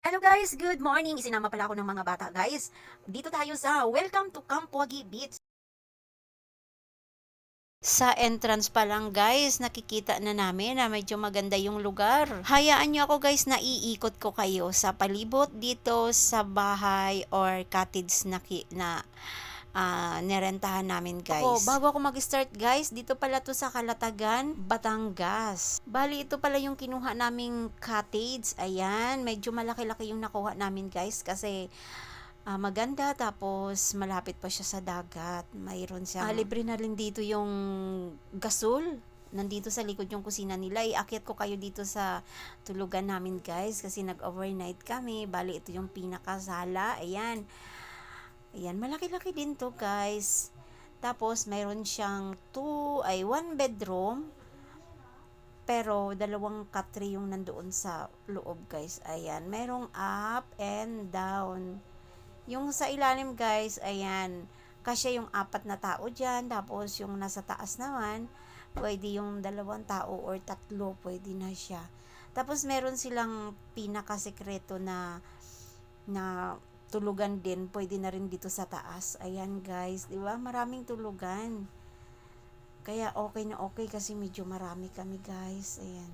Hello guys, good morning. Isinama pala ako ng mga bata guys. Dito tayo sa Welcome to Camp Puagi Beach. Sa entrance pa lang guys, nakikita na namin na medyo maganda yung lugar. Hayaan nyo ako guys na iikot ko kayo sa palibot dito sa bahay or cottage na nirentahan namin guys. Bago ako mag-start guys, dito pala to sa Calatagan, Batangas. Bali, ito pala yung kinuha naming cottage. Ayan, medyo malaki-laki yung nakuha namin guys kasi maganda, tapos malapit pa siya sa dagat. Mayroon siya. Libre na rin dito yung gasol. Nandito sa likod yung kusina nila. Iakyat ko kayo dito sa tulugan namin guys kasi nag-overnight kami. Bali, ito yung pinakasala. Ayan. Ayan, malaki-laki din to guys. Tapos, mayroon siyang 1 bedroom. Pero, dalawang katri yung nandoon sa loob guys. Ayan, merong up and down. Yung sa ilalim guys, ayan, kasya yung 4 na tao dyan. Tapos, yung nasa taas naman, pwede yung 2 tao or 3, pwede na siya. Tapos, meron silang pinakasekreto na tulugan din, pwede na rin dito sa taas. Ayan guys, di ba? Maraming tulugan. Kaya okay na okay kasi medyo marami kami guys. Ayan.